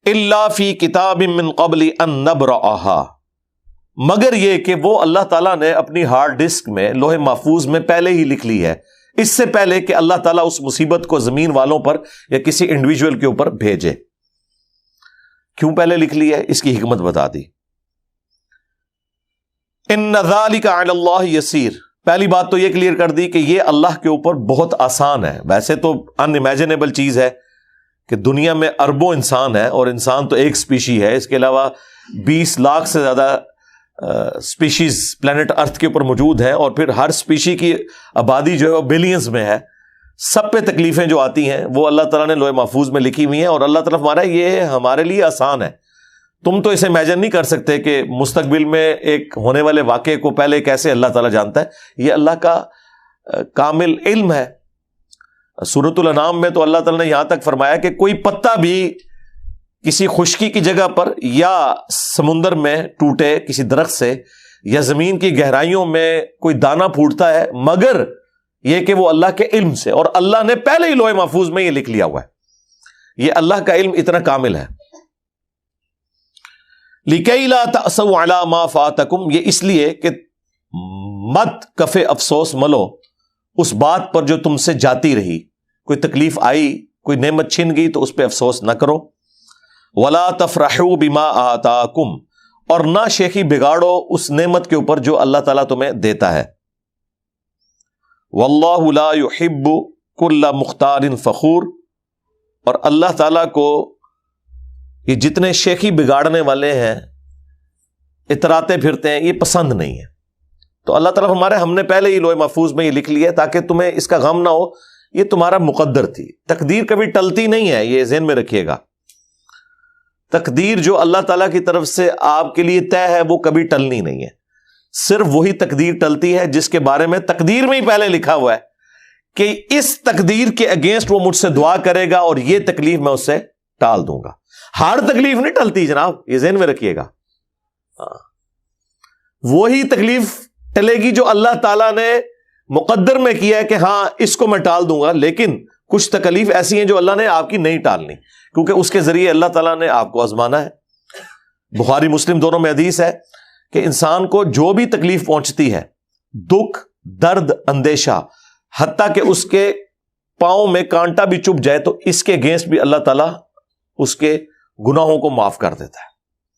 الا فی کتاب من قبل ان نبرأها، مگر یہ کہ وہ اللہ تعالیٰ نے اپنی ہارڈ ڈسک میں لوح محفوظ میں پہلے ہی لکھ لی ہے، اس سے پہلے کہ اللہ تعالیٰ اس مصیبت کو زمین والوں پر یا کسی انڈیویجول کے اوپر بھیجے۔ کیوں پہلے لکھ لی ہے؟ اس کی حکمت بتا دی۔ ان ذلک علی اللہ یسیر، پہلی بات تو یہ کلیئر کر دی کہ یہ اللہ کے اوپر بہت آسان ہے۔ ویسے تو ان امیجنیبل چیز ہے کہ دنیا میں اربوں انسان ہے، اور انسان تو ایک سپیشی ہے، اس کے علاوہ 20 لاکھ سے زیادہ سپیشیز پلانٹ ارتھ کے اوپر موجود ہیں، اور پھر ہر سپیشی کی آبادی جو ہے وہ بلینز میں ہے۔ سب پہ تکلیفیں جو آتی ہیں وہ اللہ تعالیٰ نے لوح محفوظ میں لکھی ہوئی ہیں، اور اللہ تعالیٰ ہمارا یہ ہمارے لیے آسان ہے۔ تم تو اسے امیجن نہیں کر سکتے کہ مستقبل میں ایک ہونے والے واقعے کو پہلے کیسے اللہ تعالیٰ جانتا ہے، یہ اللہ کا کامل علم ہے۔ سورۃ الانعام میں تو اللہ تعالیٰ نے یہاں تک فرمایا کہ کوئی پتا بھی کسی خشکی کی جگہ پر یا سمندر میں ٹوٹے کسی درخت سے، یا زمین کی گہرائیوں میں کوئی دانہ پھوٹتا ہے، مگر یہ کہ وہ اللہ کے علم سے، اور اللہ نے پہلے ہی لوح محفوظ میں یہ لکھ لیا ہوا ہے۔ یہ اللہ کا علم اتنا کامل ہے۔ لِكَيْ لَا تَأْسَوْا عَلَىٰ مَا فَاتَكُمْ، یہ اس لیے کہ مت کف افسوس ملو اس بات پر جو تم سے جاتی رہی، کوئی تکلیف آئی، کوئی نعمت چھن گئی تو اس پہ افسوس نہ کرو۔ وَلَا تَفْرَحُوا بِمَا آتَاكُمْ، اور نہ شیخی بگاڑو اس نعمت کے اوپر جو اللہ تعالیٰ تمہیں دیتا ہے۔ وَاللَّهُ لَا يُحِبُّ كُلَّ مُخْتَالٍ فَخُورٍ، اور اللہ تعالیٰ کو یہ جتنے شیخی بگاڑنے والے ہیں، اتراتے پھرتے ہیں، یہ پسند نہیں ہے۔ تو اللہ تعالیٰ ہمارے ہم نے پہلے ہی لوح محفوظ میں یہ لکھ لیا ہے تاکہ تمہیں اس کا غم نہ ہو، یہ تمہارا مقدر تھی۔ تقدیر کبھی ٹلتی نہیں ہے، یہ ذہن میں رکھیے گا۔ تقدیر جو اللہ تعالیٰ کی طرف سے آپ کے لیے طے ہے وہ کبھی ٹلنی نہیں ہے۔ صرف وہی تقدیر ٹلتی ہے جس کے بارے میں تقدیر میں ہی پہلے لکھا ہوا ہے کہ اس تقدیر کے اگینسٹ وہ مجھ سے دعا کرے گا اور یہ تکلیف میں اس سے ٹال دوں گا۔ ہر تکلیف نہیں ٹلتی جناب، یہ ذہن میں رکھیے گا۔ وہی تکلیف ٹلے گی جو اللہ تعالیٰ نے مقدر میں کیا ہے کہ ہاں اس کو میں ٹال دوں گا، لیکن کچھ تکلیف ایسی ہیں جو اللہ نے آپ کی نہیں ٹالنی، کیونکہ اس کے ذریعے اللہ تعالیٰ نے آپ کو آزمانا ہے۔ بخاری مسلم دونوں میں حدیث ہے کہ انسان کو جو بھی تکلیف پہنچتی ہے، دکھ، درد، اندیشہ، حتیٰ کہ اس کے پاؤں میں کانٹا بھی چبھ جائے، تو اس کے اگینسٹ بھی اللہ تعالیٰ اس کے گناہوں کو معاف کر دیتا ہے۔